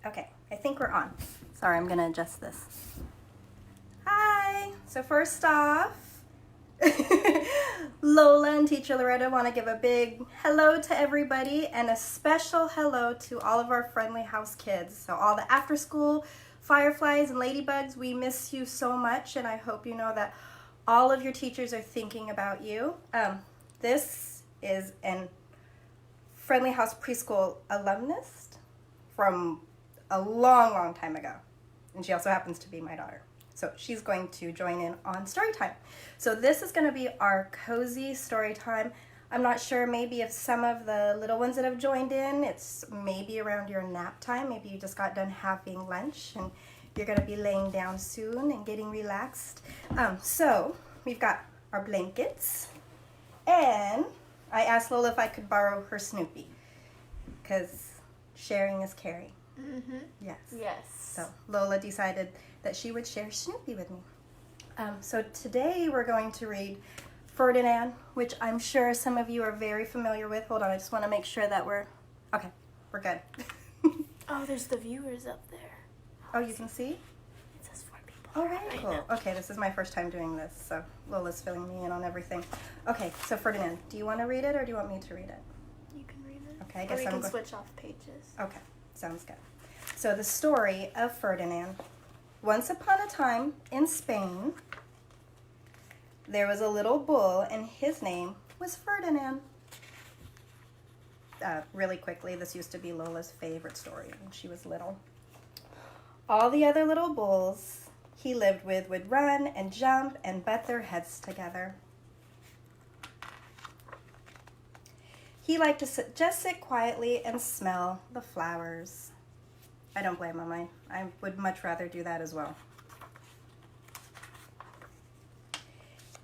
Okay, I think we're on. Sorry, I'm gonna adjust this. Hi! So first off, Lola and teacher Loretta want to give a big hello to everybody and a special hello to all of our friendly house kids. So all the after school fireflies and ladybugs, we miss you so much, and I hope you know that all of your teachers are thinking about you. This is an Friendly House Preschool alumnus from a long, long time ago. And she also happens to be my daughter. So she's going to join in on story time. So this is going to be our cozy story time. I'm not sure maybe if some of the little ones that have joined in, it's maybe around your nap time. Maybe you just got done having lunch and you're going to be laying down soon and getting relaxed. So we've got our blankets. And I asked Lola if I could borrow her Snoopy because sharing is caring. Mm-hmm. Yes. Yes. So Lola decided that she would share Snoopy with me. So today we're going to read Ferdinand, which I'm sure some of you are very familiar with. Hold on, I just want to make sure that we're good. Oh, there's the viewers up there. Oh, you can see? It says 4 people. Oh, very cool. Okay, this is my first time doing this, so Lola's filling me in on everything. Okay, so Ferdinand, do you want to read it or do you want me to read it? You can read it. Okay, I guess or we I'm can switch off pages. Okay, sounds good. So the story of Ferdinand. Once upon a time in Spain, there was a little bull and his name was Ferdinand. Really quickly, this used to be Lola's favorite story when she was little. All the other little bulls he lived with would run and jump and butt their heads together. He liked to just sit quietly and smell the flowers. I don't blame him. I would much rather do that as well.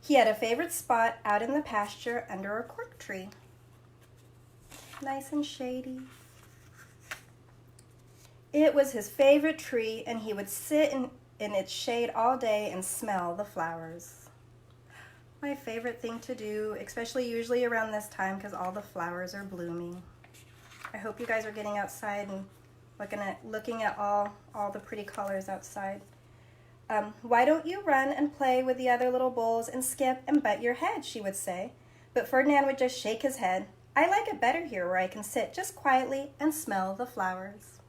He had a favorite spot out in the pasture under a cork tree. Nice and shady. It was his favorite tree, and he would sit in its shade all day and smell the flowers. My favorite thing to do, especially usually around this time because all the flowers are blooming. I hope you guys are getting outside and looking at all the pretty colors outside. Why don't you run and play with the other little bulls and skip and butt your head, she would say. But Ferdinand would just shake his head. I like it better here where I can sit just quietly and smell the flowers.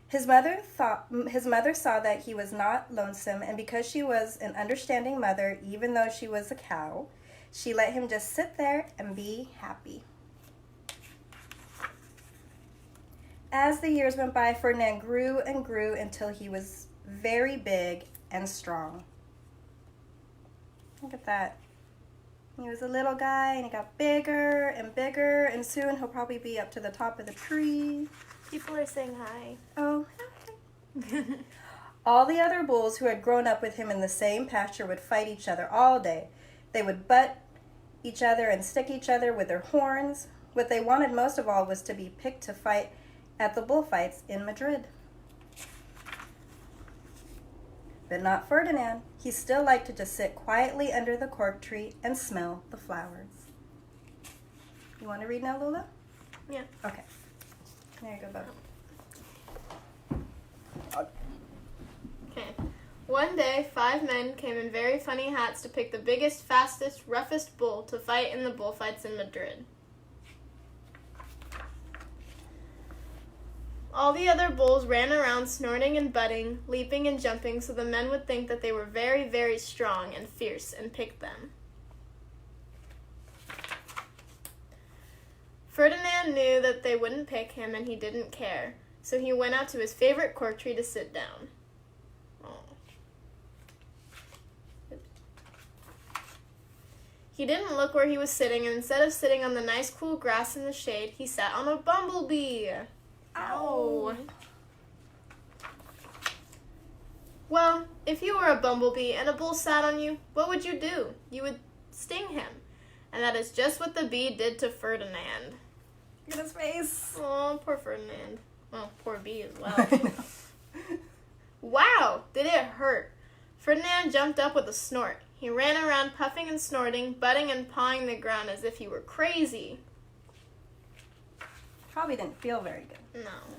His mother saw that he was not lonesome, and because she was an understanding mother, even though she was a cow, she let him just sit there and be happy. As the years went by, Ferdinand grew and grew until he was very big and strong. Look at that. He was a little guy and he got bigger, and soon he'll probably be up to the top of the tree. People are saying hi. Oh, hi. All the other bulls who had grown up with him in the same pasture would fight each other all day. They would butt each other and stick each other with their horns. What they wanted most of all was to be picked to fight at the bullfights in Madrid. But not Ferdinand. He still liked to just sit quietly under the cork tree and smell the flowers. You want to read now, Lola? Yeah. Okay. There you go, Bub. Okay. One day, 5 men came in very funny hats to pick the biggest, fastest, roughest bull to fight in the bullfights in Madrid. All the other bulls ran around snorting and butting, leaping and jumping so the men would think that they were very, very strong and fierce and pick them. Ferdinand knew that they wouldn't pick him and he didn't care, so he went out to his favorite cork tree to sit down. He didn't look where he was sitting, and instead of sitting on the nice cool grass in the shade, he sat on a bumblebee. Ow. Well, if you were a bumblebee and a bull sat on you, what would you do? You would sting him. And that is just what the bee did to Ferdinand. Look at his face. Oh, poor Ferdinand. Well, poor bee as well. Wow, did it hurt. Ferdinand jumped up with a snort. He ran around puffing and snorting, butting and pawing the ground as if he were crazy. probably didn't feel very good. No.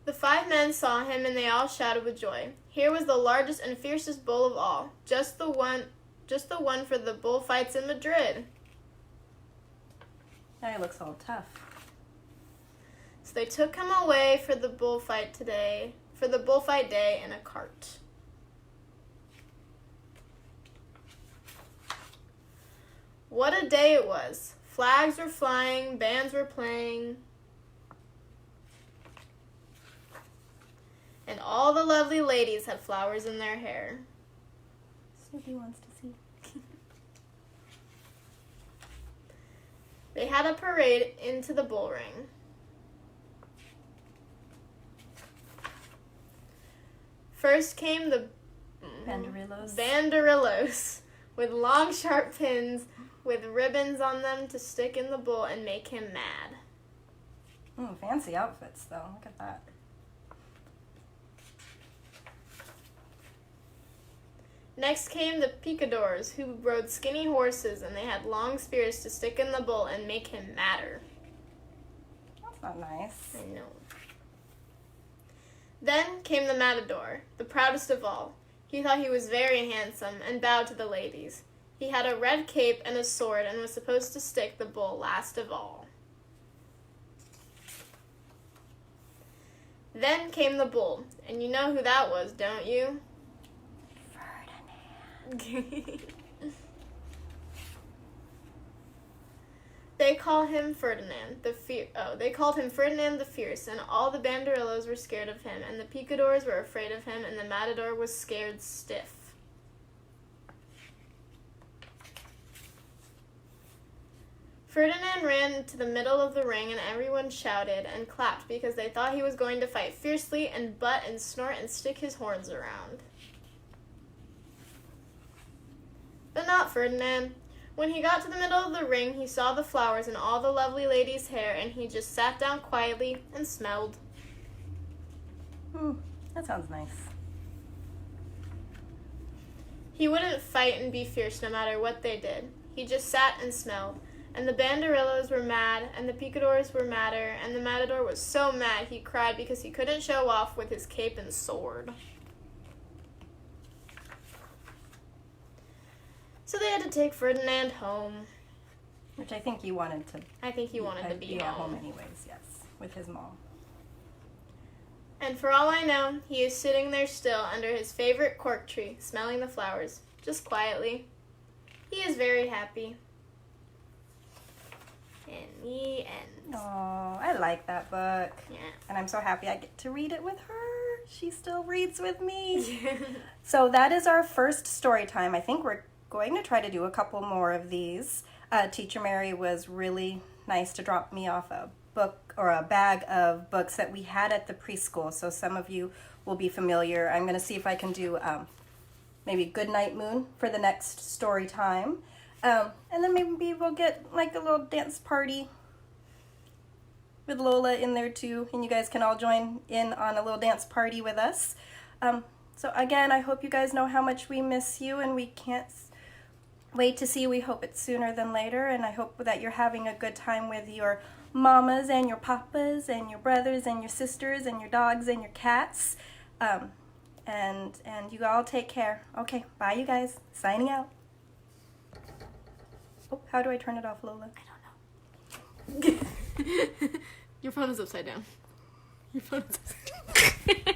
The 5 men saw him, and they all shouted with joy. Here was the largest and fiercest bull of all, just the one for the bullfights in Madrid. Now he looks all tough. So they took him away for the bullfight day in a cart. What a day it was. Flags were flying, bands were playing, and all the lovely ladies had flowers in their hair. Snoopy wants to see. They had a parade into the bull ring. First came the banderillos with long sharp pins with ribbons on them to stick in the bull and make him mad. Fancy outfits though. Look at that. Next came the picadors, who rode skinny horses, and they had long spears to stick in the bull and make him madder. That's not nice. I know. Then came the matador, the proudest of all. He thought he was very handsome and bowed to the ladies. He had a red cape and a sword and was supposed to stick the bull last of all. Then came the bull, and you know who that was, don't you? They called him Ferdinand the Fierce, and all the banderillos were scared of him, and the picadors were afraid of him, and the matador was scared stiff. Ferdinand ran to the middle of the ring, and everyone shouted and clapped because they thought he was going to fight fiercely and butt and snort and stick his horns around. But not Ferdinand. When he got to the middle of the ring, he saw the flowers and all the lovely ladies' hair, and he just sat down quietly and smelled. That sounds nice. He wouldn't fight and be fierce no matter what they did. He just sat and smelled. And the banderillos were mad, and the picadors were madder, and the matador was so mad he cried because he couldn't show off with his cape and sword. So they had to take Ferdinand home. Which I think he wanted to. I think he wanted to be at home anyways, yes, with his mom. And for all I know, he is sitting there still under his favorite cork tree, smelling the flowers, just quietly. He is very happy. And the end. Oh, I like that book. Yeah. And I'm so happy I get to read it with her. She still reads with me. So that is our first story time. I think we're going to try to do a couple more of these. Teacher Mary was really nice to drop me off a book or a bag of books that we had at the preschool. So some of you will be familiar. I'm going to see if I can do maybe Goodnight Moon for the next story time. And then maybe we'll get like a little dance party with Lola in there too. And you guys can all join in on a little dance party with us. So again, I hope you guys know how much we miss you, and we can't wait to see you. We hope it's sooner than later, and I hope that you're having a good time with your mamas and your papas and your brothers and your sisters and your dogs and your cats. And you all take care. Okay, bye you guys. Signing out. Oh, how do I turn it off, Lola? I don't know. Your phone is upside down. Your phone is upside down.